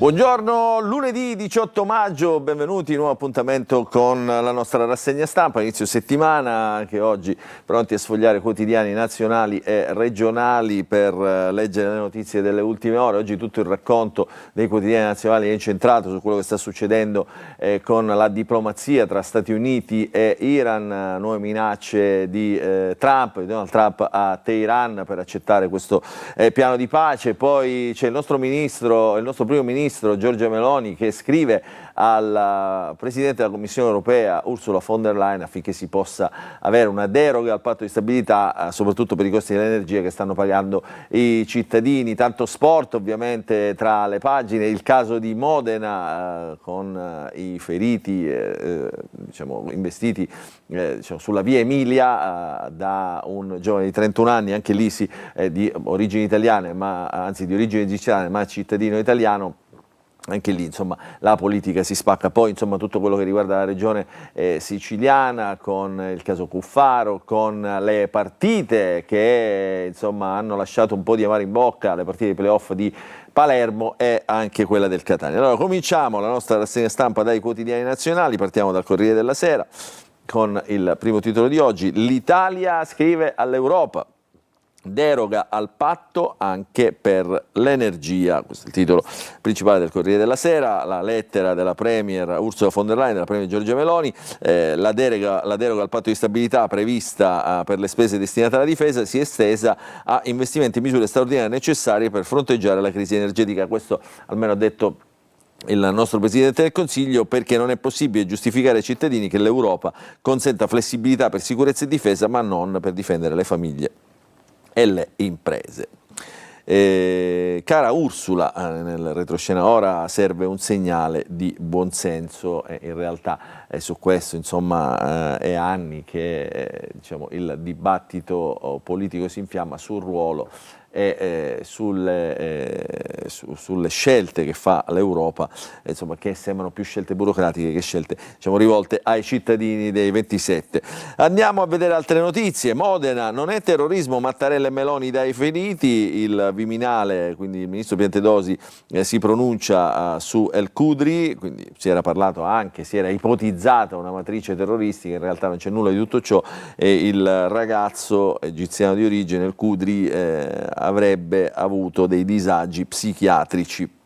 Buongiorno, lunedì 18 maggio, benvenuti, nuovo appuntamento con la nostra rassegna stampa, inizio settimana, anche oggi pronti a sfogliare quotidiani nazionali e regionali per leggere le notizie delle ultime ore. Oggi tutto il racconto dei quotidiani nazionali è incentrato su quello che sta succedendo con la diplomazia tra Stati Uniti e Iran, nuove minacce di Donald Trump a Teheran per accettare questo piano di pace. Poi c'è il nostro primo ministro Giorgia Meloni, che scrive al Presidente della Commissione europea Ursula von der Leyen affinché si possa avere una deroga al patto di stabilità, soprattutto per i costi dell'energia che stanno pagando i cittadini. Tanto sport ovviamente tra le pagine, il caso di Modena con i feriti investiti sulla via Emilia da un giovane di 31 anni, anche lì di origini italiane, di origine egiziane ma cittadino italiano. Anche lì la politica si spacca. Poi tutto quello che riguarda la regione siciliana, con il caso Cuffaro, con le partite che hanno lasciato un po' di amaro in bocca, le partite di playoff di Palermo e anche quella del Catania. Allora cominciamo la nostra rassegna stampa dai quotidiani nazionali, partiamo dal Corriere della Sera con il primo titolo di oggi: l'Italia scrive all'Europa. Deroga al patto anche per l'energia. Questo è il titolo principale del Corriere della Sera. La lettera della Premier Ursula von der Leyen, della Premier Giorgia Meloni, la deroga al patto di stabilità prevista per le spese destinate alla difesa si è estesa a investimenti e misure straordinarie necessarie per fronteggiare la crisi energetica. Questo almeno ha detto il nostro Presidente del Consiglio, perché non è possibile giustificare ai cittadini che l'Europa consenta flessibilità per sicurezza e difesa, ma non per difendere le famiglie e le imprese. Cara Ursula, nel retroscena ora serve un segnale di buonsenso, e in realtà su questo è anni che il dibattito politico si infiamma sul ruolo e sulle scelte che fa l'Europa, che sembrano più scelte burocratiche che scelte rivolte ai cittadini dei 27. Andiamo a vedere altre notizie. Modena, non è terrorismo, Mattarella e Meloni dai feriti. Il Viminale, quindi il ministro Piantedosi, si pronuncia su El Khudri, quindi si era ipotizzata una matrice terroristica, in realtà non c'è nulla di tutto ciò, e il ragazzo egiziano di origine, El Khudri, avrebbe avuto dei disagi psichiatrici.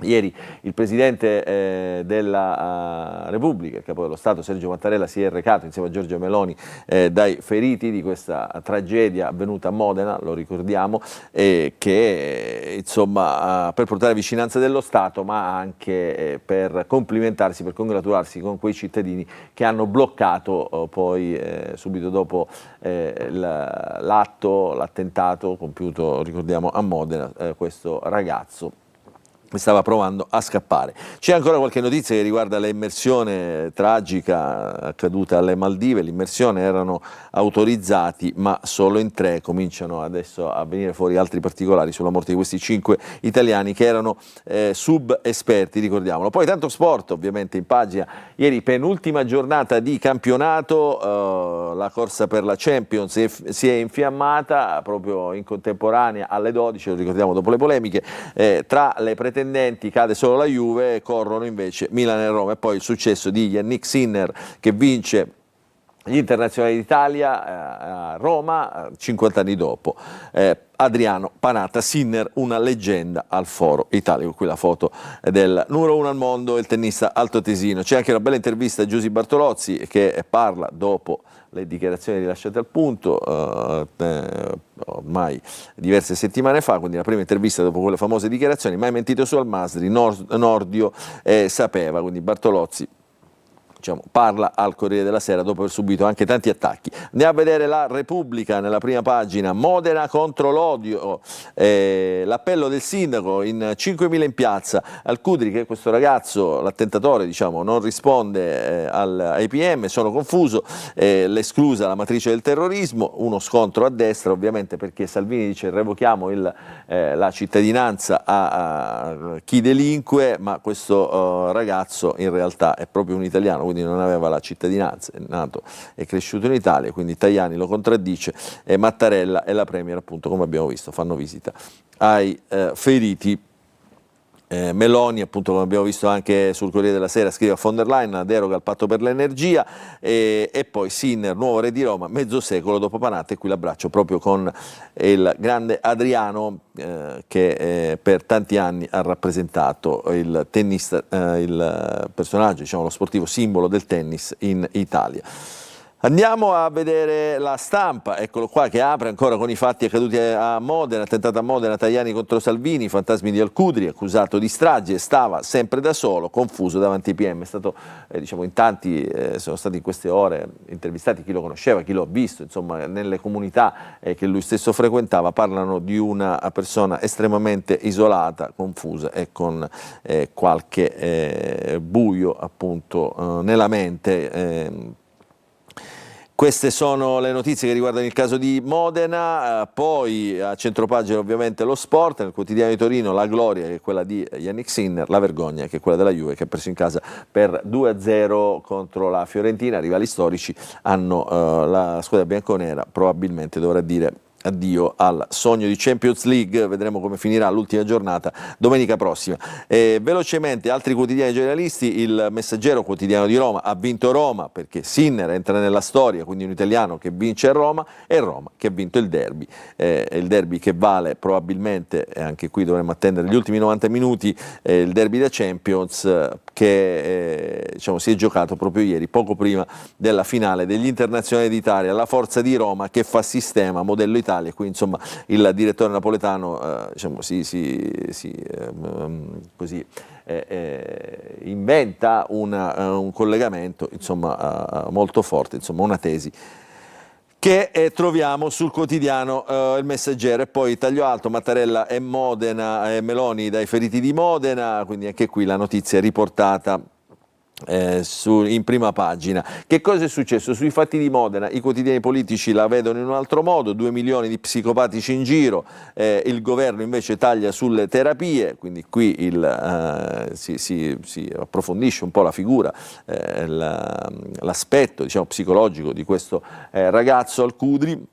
Ieri il Presidente della Repubblica, il Capo dello Stato Sergio Mattarella, si è recato insieme a Giorgia Meloni dai feriti di questa tragedia avvenuta a Modena, lo ricordiamo, che per portare vicinanza dello Stato, ma anche per complimentarsi, per congratularsi con quei cittadini che hanno bloccato poi subito dopo l'attentato compiuto, ricordiamo, a Modena, questo ragazzo stava provando a scappare. C'è ancora qualche notizia che riguarda l'immersione tragica accaduta alle Maldive. L'immersione erano autorizzati, ma solo in 3. Cominciano adesso a venire fuori altri particolari sulla morte di questi 5 italiani che erano sub-esperti, ricordiamolo. Poi tanto sport ovviamente in pagina. Ieri penultima giornata di campionato, la corsa per la Champions si è infiammata proprio in contemporanea alle 12, lo ricordiamo dopo le polemiche, tra le pretendenti cade solo la Juve, corrono invece Milan e Roma, e poi il successo di Yannick Sinner che vince gli internazionali d'Italia a Roma 50 anni dopo. Adriano Panatta, Sinner una leggenda al Foro Italia, con qui la foto del numero 1 al mondo, il tennista altoatesino. C'è anche una bella intervista a Giusy Bartolozzi che parla dopo le dichiarazioni rilasciate al Punto ormai diverse settimane fa, quindi la prima intervista dopo quelle famose dichiarazioni: mai mentito su Al Masri, Nordio sapeva. Quindi Bartolozzi parla al Corriere della Sera dopo aver subito anche tanti attacchi. Andiamo a vedere la Repubblica nella prima pagina. Modena contro l'odio, l'appello del sindaco, in 5.000 in piazza. Al Khudri, che questo ragazzo, l'attentatore, non risponde ai PM, sono confuso, l'esclusa la matrice del terrorismo, uno scontro a destra ovviamente, perché Salvini dice revochiamo la cittadinanza a chi delinque, ma questo ragazzo in realtà è proprio un italiano, quindi non aveva la cittadinanza, è nato e cresciuto in Italia, quindi Tajani lo contraddice, e Mattarella e la Premier, appunto, come abbiamo visto, fanno visita ai feriti Meloni, appunto, come abbiamo visto anche sul Corriere della Sera, scrive a von der Leyen la deroga al patto per l'energia, e poi Sinner, nuovo re di Roma, mezzo secolo dopo Panatta, e qui l'abbraccio proprio con il grande Adriano, che per tanti anni ha rappresentato il tennista, il personaggio, diciamo, lo sportivo simbolo del tennis in Italia. Andiamo a vedere La Stampa, eccolo qua, che apre ancora con i fatti accaduti a Modena, attentato a Modena, Tajani contro Salvini, fantasmi di Alcudri, accusato di strage, stava sempre da solo, confuso davanti ai PM. È stato, diciamo, in tanti sono stati in queste ore intervistati, chi lo conosceva, chi lo ha visto, insomma, nelle comunità che lui stesso frequentava, parlano di una persona estremamente isolata, confusa e con qualche buio, appunto, nella mente. Queste sono le notizie che riguardano il caso di Modena, poi a centropagina ovviamente lo sport, nel quotidiano di Torino la gloria che è quella di Yannick Sinner, la vergogna che è quella della Juve che ha preso in casa per 2-0 contro la Fiorentina, rivali storici, hanno la squadra bianconera probabilmente dovrà dire addio al sogno di Champions League, vedremo come finirà l'ultima giornata domenica prossima. Velocemente altri quotidiani generalisti, il Messaggero, quotidiano di Roma, ha vinto Roma perché Sinner entra nella storia, quindi un italiano che vince a Roma, e Roma che ha vinto il derby che vale probabilmente, e anche qui dovremmo attendere gli ultimi 90 minuti, il derby da Champions che diciamo, si è giocato proprio ieri, poco prima della finale degli internazionali d'Italia, la forza di Roma che fa sistema, modello Italia. Qui insomma il direttore napoletano diciamo, così, inventa un collegamento insomma, molto forte, insomma, una tesi che troviamo sul quotidiano Il Messaggero. E poi taglio alto, Mattarella e Modena, Meloni dai feriti di Modena, quindi anche qui la notizia è riportata in prima pagina. Che cosa è successo? Sui fatti di Modena i quotidiani politici la vedono in un altro modo, 2 milioni di psicopatici in giro, il governo invece taglia sulle terapie, quindi qui si approfondisce un po' la figura, l'aspetto, diciamo, psicologico di questo ragazzo Alcudri.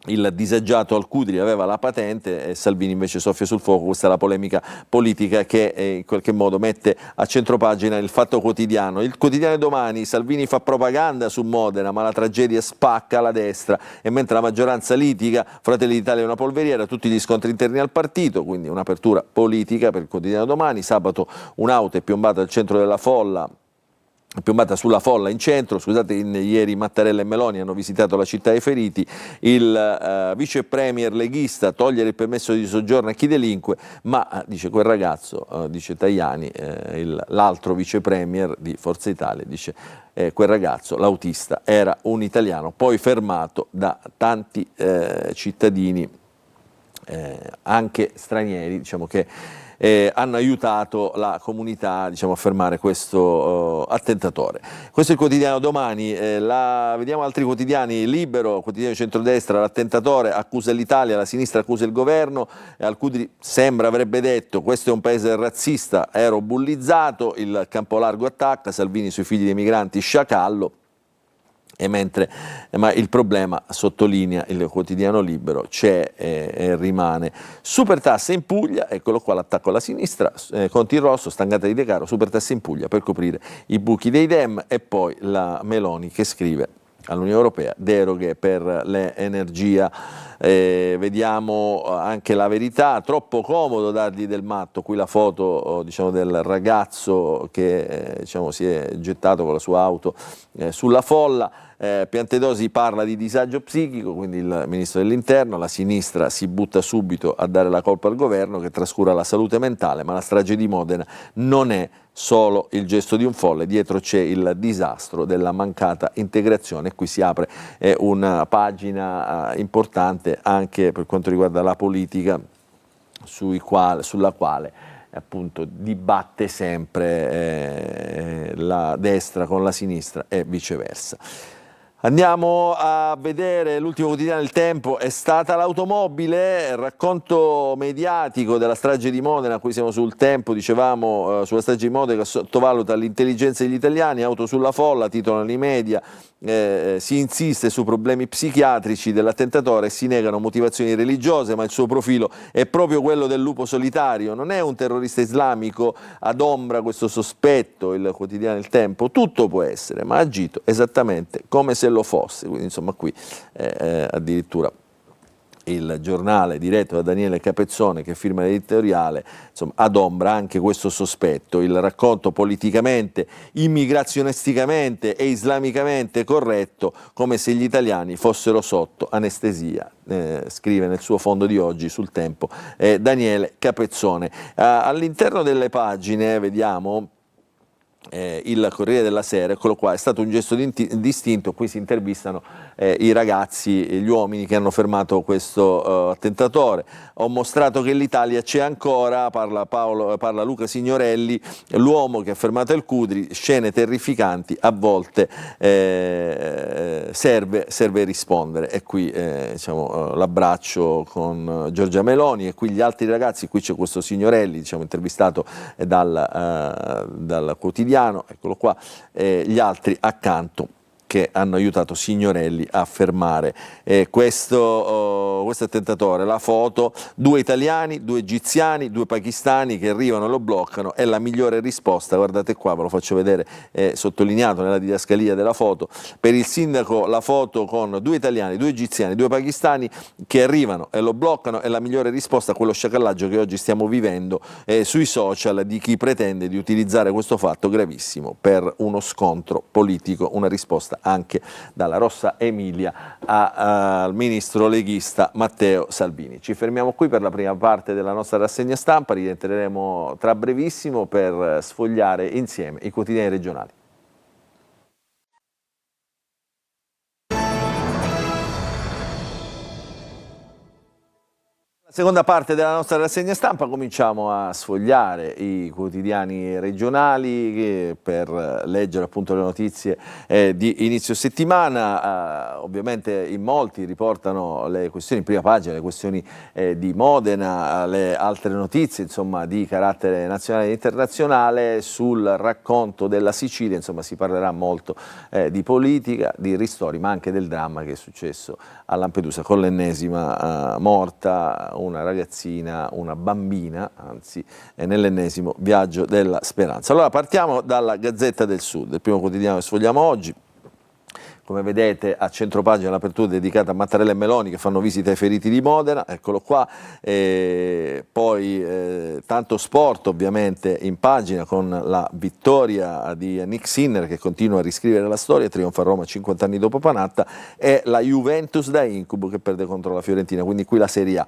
Il disagiato Alcudri aveva la patente e Salvini invece soffia sul fuoco. Questa è la polemica politica che in qualche modo mette a centropagina il Fatto Quotidiano. Il quotidiano Domani, Salvini fa propaganda su Modena ma la tragedia spacca la destra, e mentre la maggioranza litiga, Fratelli d'Italia è una polveriera, tutti gli scontri interni al partito, quindi un'apertura politica per il quotidiano Domani. Sabato un'auto è piombata al centro della folla, piombata sulla folla in centro, scusate, ieri Mattarella e Meloni hanno visitato la città dei feriti, il vice premier leghista togliere il permesso di soggiorno a chi delinque, ma dice quel ragazzo, dice Tajani, l'altro vice premier di Forza Italia, dice quel ragazzo, l'autista, era un italiano, poi fermato da tanti cittadini, anche stranieri, diciamo, che hanno aiutato la comunità, diciamo, a fermare questo attentatore. Questo è il quotidiano Domani. Vediamo altri quotidiani. Libero, quotidiano di centrodestra, l'attentatore accusa l'Italia, la sinistra accusa il governo, Alcudri sembra avrebbe detto questo è un paese razzista, ero bullizzato, il Campolargo attacca, Salvini sui figli dei migranti, sciacallo. Ma il problema, sottolinea il quotidiano Libero, c'è e rimane. Super tasse in Puglia, eccolo qua l'attacco alla sinistra, conti in rosso, stangata di De Caro, super tasse in Puglia per coprire i buchi dei Dem, e poi la Meloni che scrive all'Unione Europea deroghe per l'energia. Vediamo anche La Verità, troppo comodo dargli del matto, qui la foto diciamo, del ragazzo che diciamo, si è gettato con la sua auto sulla folla. Piantedosi parla di disagio psichico, quindi il ministro dell'Interno, la sinistra si butta subito a dare la colpa al governo che trascura la salute mentale, ma la strage di Modena non è solo il gesto di un folle, dietro c'è il disastro della mancata integrazione. Qui si apre una pagina importante anche per quanto riguarda la politica, sulla quale appunto dibatte sempre la destra con la sinistra e viceversa. Andiamo a vedere l'ultimo quotidiano Il Tempo, è stata l'automobile, il racconto mediatico della strage di Modena, qui siamo sul Tempo, dicevamo sulla strage di Modena che sottovaluta l'intelligenza degli italiani, auto sulla folla, titolano i media, si insiste su problemi psichiatrici dell'attentatore e si negano motivazioni religiose, ma il suo profilo è proprio quello del lupo solitario, non è un terrorista islamico, adombra questo sospetto il quotidiano Il Tempo, tutto può essere, ma ha agito esattamente come se lo fosse, quindi insomma qui addirittura il giornale diretto da Daniele Capezzone che firma l'editoriale insomma, adombra anche questo sospetto, il racconto politicamente, immigrazionisticamente e islamicamente corretto come se gli italiani fossero sotto anestesia, scrive nel suo fondo di oggi sul Tempo Daniele Capezzone. All'interno delle pagine vediamo il Corriere della Sera, eccolo qua, è stato un gesto distinto, qui si intervistano i ragazzi, gli uomini che hanno fermato questo attentatore. Ho mostrato che l'Italia c'è ancora, parla Luca Signorelli, l'uomo che ha fermato il Cutri, scene terrificanti, a volte serve rispondere. E qui diciamo, l'abbraccio con Giorgia Meloni e qui gli altri ragazzi, qui c'è questo Signorelli, diciamo, intervistato dal quotidiano, eccolo qua, gli altri accanto che hanno aiutato Signorelli a fermare questo attentatore. La foto, 2 italiani, 2 egiziani, 2 pakistani che arrivano e lo bloccano, è la migliore risposta, guardate qua, ve lo faccio vedere, sottolineato nella didascalia della foto, per il sindaco la foto con 2 italiani, 2 egiziani, 2 pakistani che arrivano e lo bloccano, è la migliore risposta a quello sciacallaggio che oggi stiamo vivendo sui social di chi pretende di utilizzare questo fatto gravissimo per uno scontro politico, una risposta anche dalla Rossa Emilia al ministro leghista Matteo Salvini. Ci fermiamo qui per la prima parte della nostra rassegna stampa, rientreremo tra brevissimo per sfogliare insieme i quotidiani regionali. Seconda parte della nostra rassegna stampa, cominciamo a sfogliare i quotidiani regionali per leggere appunto le notizie di inizio settimana. Ovviamente in molti riportano le questioni in prima pagina, le questioni di Modena, le altre notizie insomma di carattere nazionale e internazionale. Sul racconto della Sicilia insomma si parlerà molto di politica, di ristori, ma anche del dramma che è successo a Lampedusa con l'ennesima morta, una ragazzina, una bambina, anzi nell'ennesimo viaggio della speranza. Allora partiamo dalla Gazzetta del Sud, il primo quotidiano che sfogliamo oggi. Come vedete a centropagina l'apertura dedicata a Mattarella e Meloni che fanno visita ai feriti di Modena, eccolo qua, poi tanto sport ovviamente in pagina con la vittoria di Nick Sinner che continua a riscrivere la storia, trionfa a Roma 50 anni dopo Panatta, e la Juventus da incubo che perde contro la Fiorentina, quindi qui la Serie A.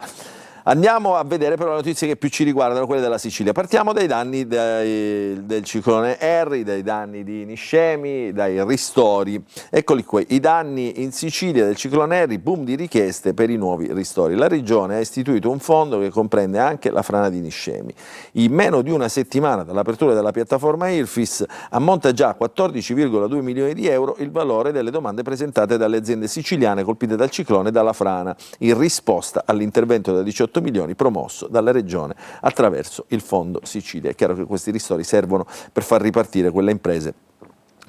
Andiamo a vedere però le notizie che più ci riguardano, quelle della Sicilia. Partiamo dai danni del ciclone Harry, dai danni di Niscemi, dai ristori. Eccoli qui, i danni in Sicilia del ciclone Harry, boom di richieste per i nuovi ristori. La Regione ha istituito un fondo che comprende anche la frana di Niscemi. In meno di una settimana dall'apertura della piattaforma IRFIS ammonta già a 14,2 milioni di euro il valore delle domande presentate dalle aziende siciliane colpite dal ciclone e dalla frana, in risposta all'intervento da 18 milioni promosso dalla Regione attraverso il Fondo Sicilia. È chiaro che questi ristori servono per far ripartire quelle imprese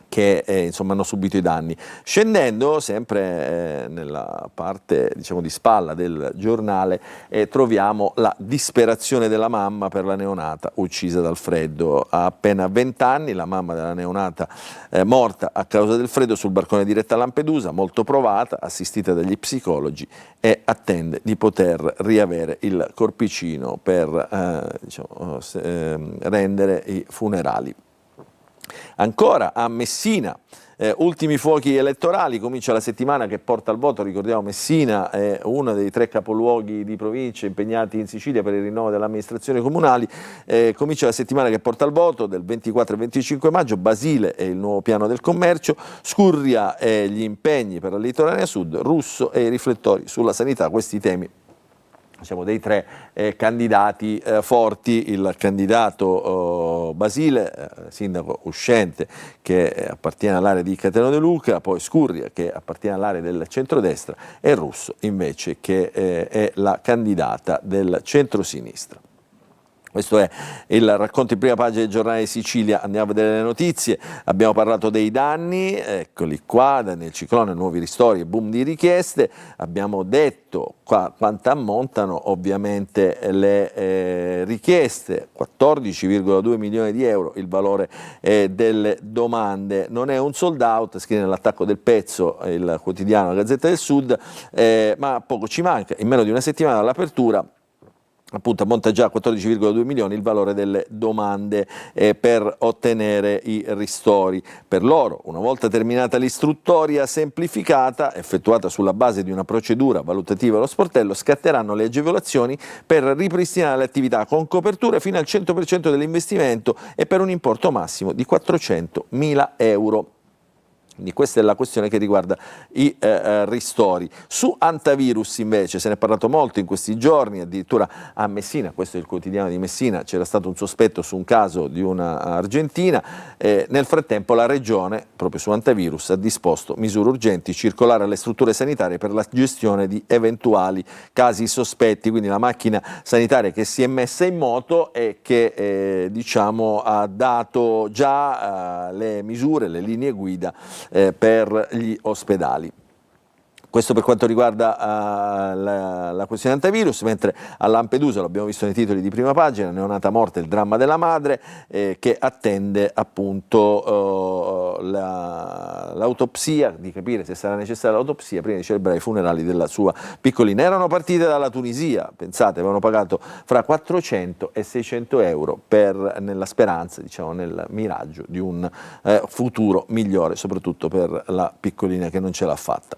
che insomma hanno subito i danni. Scendendo sempre nella parte diciamo di spalla del giornale troviamo la disperazione della mamma per la neonata uccisa dal freddo. Ha appena 20 anni, la mamma della neonata morta a causa del freddo sul barcone diretta a Lampedusa, molto provata, assistita dagli psicologi, e attende di poter riavere il corpicino per rendere i funerali. Ancora a Messina, ultimi fuochi elettorali, comincia la settimana che porta al voto, ricordiamo Messina è uno dei 3 capoluoghi di provincia impegnati in Sicilia per il rinnovo delle amministrazioni comunali, comincia la settimana che porta al voto del 24 e 25 maggio, Basile è il nuovo piano del commercio, Scurria e gli impegni per la litoranea sud, Russo e i riflettori sulla sanità, questi temi diciamo, dei tre candidati forti, il candidato Basile, sindaco uscente, che appartiene all'area di Cateno De Luca, poi Scurria, che appartiene all'area del centrodestra, e Russo invece, che è la candidata del centrosinistra. Questo è il racconto in prima pagina del Giornale di Sicilia. Andiamo a vedere le notizie. Abbiamo parlato dei danni, eccoli qua, nel ciclone, nuovi ristori e boom di richieste. Abbiamo detto quanto ammontano ovviamente le richieste, 14,2 milioni di euro il valore delle domande. Non è un sold out, scrive nell'attacco del pezzo il quotidiano La Gazzetta del Sud, ma poco ci manca, in meno di una settimana dall'apertura. Appunto ammonta già a 14,2 milioni il valore delle domande per ottenere i ristori. Per loro, una volta terminata l'istruttoria semplificata, effettuata sulla base di una procedura valutativa allo sportello, scatteranno le agevolazioni per ripristinare le attività con coperture fino al 100% dell'investimento e per un importo massimo di 400.000 euro. Quindi questa è la questione che riguarda i ristori. Su Antivirus invece se ne è parlato molto in questi giorni, addirittura a Messina, questo è il quotidiano di Messina, c'era stato un sospetto su un caso di una argentina, nel frattempo la regione, proprio su Antivirus, ha disposto misure urgenti, circolare alle strutture sanitarie per la gestione di eventuali casi sospetti, quindi la macchina sanitaria che si è messa in moto e che diciamo ha dato già le misure, le linee guida per gli ospedali. Questo per quanto riguarda la questione antivirus, mentre a Lampedusa, lo abbiamo visto nei titoli di prima pagina, neonata morte, il dramma della madre, che attende appunto l'autopsia, di capire se sarà necessaria l'autopsia prima di celebrare i funerali della sua piccolina. Erano partite dalla Tunisia, pensate, avevano pagato fra 400 e 600 euro nella speranza, diciamo, nel miraggio di un futuro migliore, soprattutto per la piccolina che non ce l'ha fatta.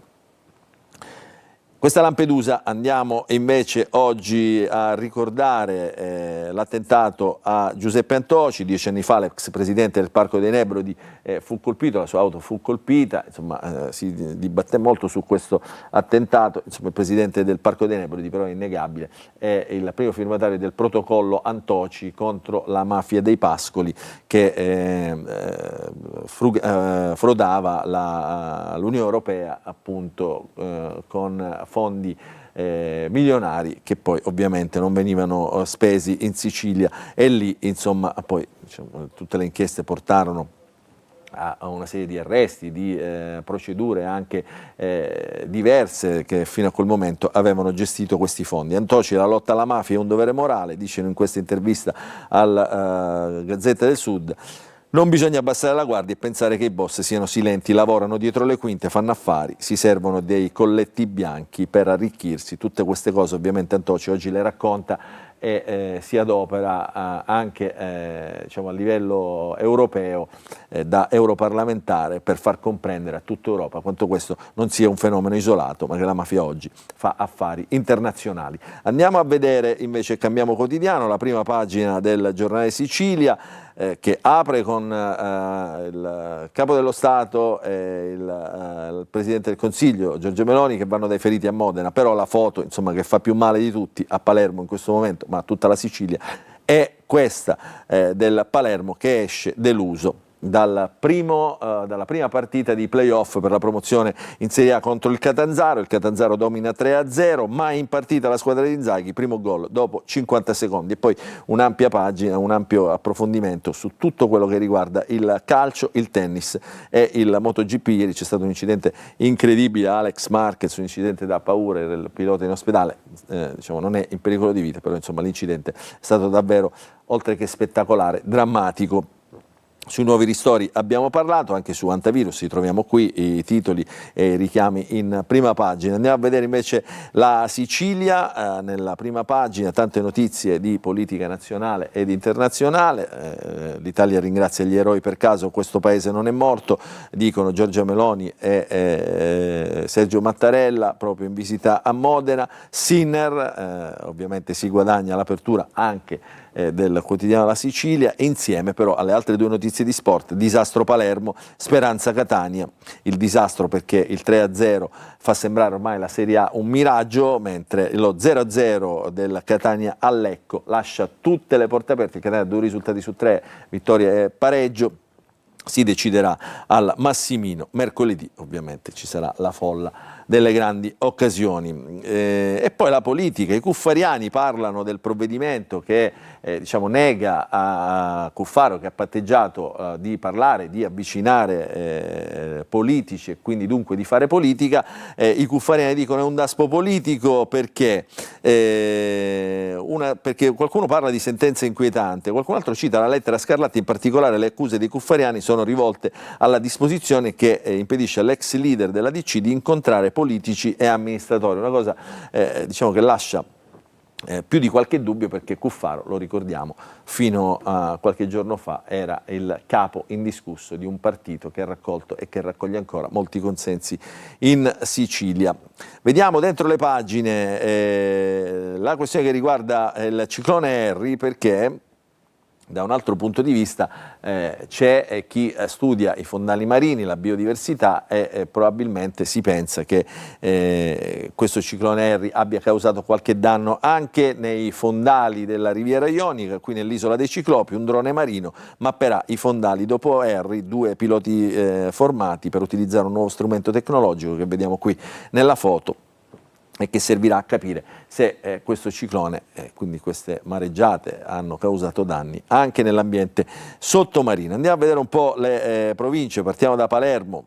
Questa Lampedusa. Andiamo invece oggi a ricordare l'attentato a Giuseppe Antoci. 10 anni fa l'ex presidente del Parco dei Nebrodi fu colpito, la sua auto fu colpita, insomma si dibatté molto su questo attentato. Insomma, il presidente del Parco dei Nebrodi, però è innegabile, è il primo firmatario del protocollo Antoci contro la mafia dei pascoli che frodava l'Unione Europea appunto con fondi milionari che poi ovviamente non venivano spesi in Sicilia, e lì insomma poi diciamo, tutte le inchieste portarono a una serie di arresti, di procedure anche diverse che fino a quel momento avevano gestito questi fondi. Antoci: la lotta alla mafia è un dovere morale, dicono in questa intervista alla Gazzetta del Sud. Non bisogna abbassare la guardia e pensare che i boss siano silenti, lavorano dietro le quinte, fanno affari, si servono dei colletti bianchi per arricchirsi. Tutte queste cose ovviamente Antoci oggi le racconta e si adopera anche diciamo, a livello europeo da europarlamentare per far comprendere a tutta Europa quanto questo non sia un fenomeno isolato, ma che la mafia oggi fa affari internazionali. Andiamo a vedere invece, cambiamo quotidiano, la prima pagina del Giornale Sicilia, che apre con il Capo dello Stato e il Presidente del Consiglio Giorgia Meloni che vanno dai feriti a Modena, però la foto insomma, che fa più male di tutti a Palermo in questo momento, ma a tutta la Sicilia, è questa del Palermo che esce deluso dalla prima partita di playoff per la promozione in Serie A contro il Catanzaro. Il Catanzaro domina 3-0, ma in partita la squadra di Inzaghi, primo gol dopo 50 secondi, e poi un'ampia pagina, un ampio approfondimento su tutto quello che riguarda il calcio, il tennis e il MotoGP. Ieri c'è stato un incidente incredibile, Alex Marquez, un incidente da paura, il pilota in ospedale, diciamo, non è in pericolo di vita, però insomma l'incidente è stato davvero, oltre che spettacolare, drammatico. Sui nuovi ristori abbiamo parlato, anche su Antivirus troviamo qui i titoli e i richiami in prima pagina. Andiamo a vedere invece la Sicilia, nella prima pagina tante notizie di politica nazionale ed internazionale. L'Italia ringrazia gli eroi per caso, questo paese non è morto, dicono Giorgia Meloni e Sergio Mattarella proprio in visita a Modena. Sinner ovviamente si guadagna l'apertura anche del quotidiano La Sicilia, insieme però alle altre due notizie notizie di sport, disastro Palermo, speranza Catania, il disastro perché il 3-0 fa sembrare ormai la Serie A un miraggio, mentre lo 0-0 del Catania a Lecco lascia tutte le porte aperte, il Catania ha 2 risultati su 3, vittoria e pareggio. Si deciderà al Massimino mercoledì, ovviamente ci sarà la folla delle grandi occasioni. E poi la politica, i cuffariani parlano del provvedimento che diciamo, nega a Cuffaro, che ha patteggiato, di parlare, di avvicinare politici e quindi dunque di fare politica. I cuffariani dicono è un daspo politico perché qualcuno parla di sentenza inquietante, qualcun altro cita la lettera Scarlatti, in particolare le accuse dei cuffariani sono rivolte alla disposizione che impedisce all'ex leader della DC di incontrare politici e amministratori, una cosa diciamo che lascia più di qualche dubbio, perché Cuffaro, lo ricordiamo, fino a qualche giorno fa era il capo indiscusso di un partito che ha raccolto e che raccoglie ancora molti consensi in Sicilia. Vediamo dentro le pagine la questione che riguarda il ciclone Harry, perché da un altro punto di vista c'è chi studia i fondali marini, la biodiversità e probabilmente si pensa che questo ciclone Harry abbia causato qualche danno anche nei fondali della Riviera Ionica, qui nell'isola dei Ciclopi. Un drone marino mapperà i fondali dopo Harry, 2 piloti formati per utilizzare un nuovo strumento tecnologico che vediamo qui nella foto e che servirà a capire se questo ciclone, quindi queste mareggiate, hanno causato danni anche nell'ambiente sottomarino. Andiamo a vedere un po' le province, partiamo da Palermo.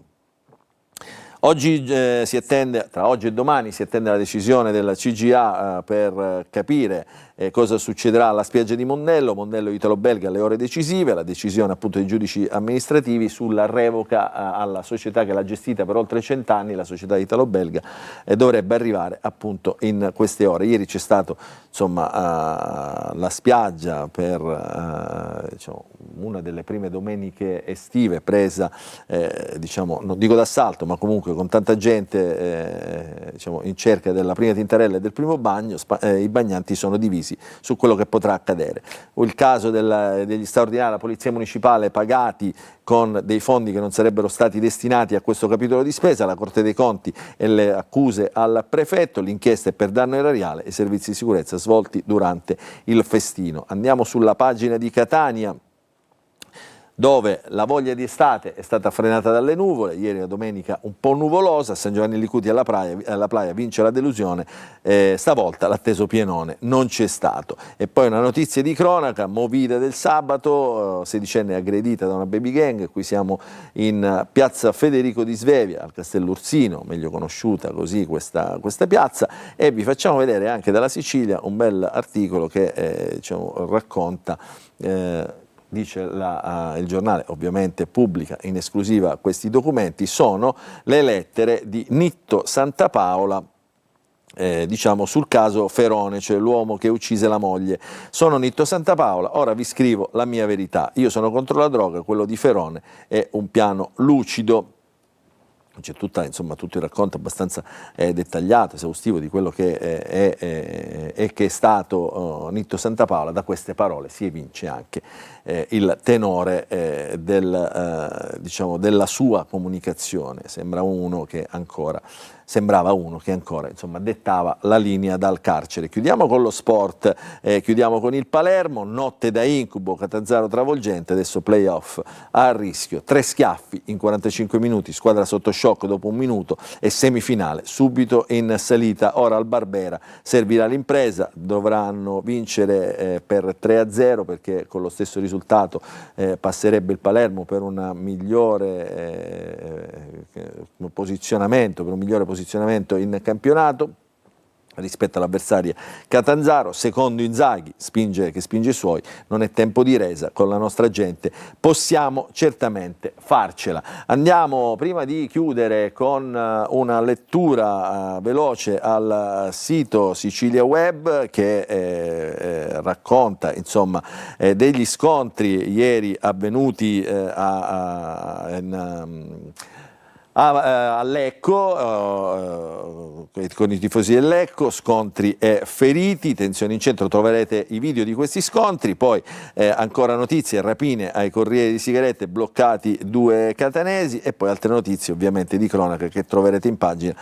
Oggi si attende, tra oggi e domani, si attende la decisione della CGA per capire cosa succederà alla spiaggia di Mondello, italo-belga alle ore decisive, la decisione appunto dei giudici amministrativi sulla revoca alla società che l'ha gestita per oltre 100 anni, la società italo-belga, dovrebbe arrivare appunto in queste ore. Ieri c'è stato insomma la spiaggia per diciamo, una delle prime domeniche estive presa diciamo, non dico d'assalto, ma comunque con tanta gente diciamo, in cerca della prima tintarella e del primo bagno. I bagnanti sono divisi su quello che potrà accadere. Il caso degli straordinari della Polizia Municipale pagati con dei fondi che non sarebbero stati destinati a questo capitolo di spesa, la Corte dei Conti e le accuse al prefetto, l'inchiesta è per danno erariale e servizi di sicurezza svolti durante il festino. Andiamo sulla pagina di Catania, dove la voglia di estate è stata frenata dalle nuvole. Ieri la domenica un po' nuvolosa, San Giovanni Licuti alla Playa vince la delusione, stavolta l'atteso pienone non c'è stato. E poi una notizia di cronaca, movida del sabato, 16enne aggredita da una baby gang. Qui siamo in piazza Federico di Svevia, al Castellursino, meglio conosciuta così questa piazza, e vi facciamo vedere anche dalla Sicilia un bel articolo che diciamo, racconta dice il giornale, ovviamente pubblica in esclusiva questi documenti, sono le lettere di Nitto Santapaola diciamo sul caso Ferone, cioè l'uomo che uccise la moglie. Sono Nitto Santapaola, ora vi scrivo la mia verità, io sono contro la droga, quello di Ferone è un piano lucido. C'è tutto il racconto abbastanza dettagliato, esaustivo di quello che è stato Nitto Santapaola. Da queste parole si evince anche il tenore della sua comunicazione. Sembrava uno che ancora insomma, dettava la linea dal carcere. Chiudiamo con lo sport, chiudiamo con il Palermo, notte da incubo, Catanzaro travolgente, adesso playoff a rischio, 3 schiaffi in 45 minuti, squadra sotto shock dopo un minuto e semifinale subito in salita. Ora al Barbera servirà l'impresa, dovranno vincere per 3-0 perché con lo stesso risultato passerebbe il Palermo per un migliore posizionamento, in campionato rispetto all'avversaria Catanzaro. Secondo Inzaghi, che spinge i suoi, non è tempo di resa, con la nostra gente possiamo certamente farcela. Andiamo, prima di chiudere, con una lettura veloce al sito Sicilia Web che racconta insomma degli scontri ieri avvenuti a Lecco, con i tifosi del Lecco, scontri e feriti, tensioni in centro, troverete i video di questi scontri, poi ancora notizie, rapine ai corrieri di sigarette, bloccati 2 catanesi, e poi altre notizie ovviamente di cronaca che troverete in pagina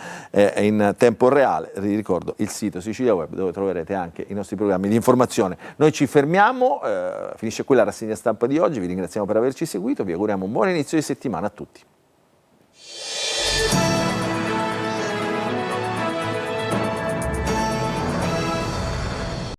in tempo reale. Vi ricordo il sito Sicilia Web, dove troverete anche i nostri programmi di informazione. Noi ci fermiamo, finisce qui la rassegna stampa di oggi, vi ringraziamo per averci seguito, vi auguriamo un buon inizio di settimana a tutti.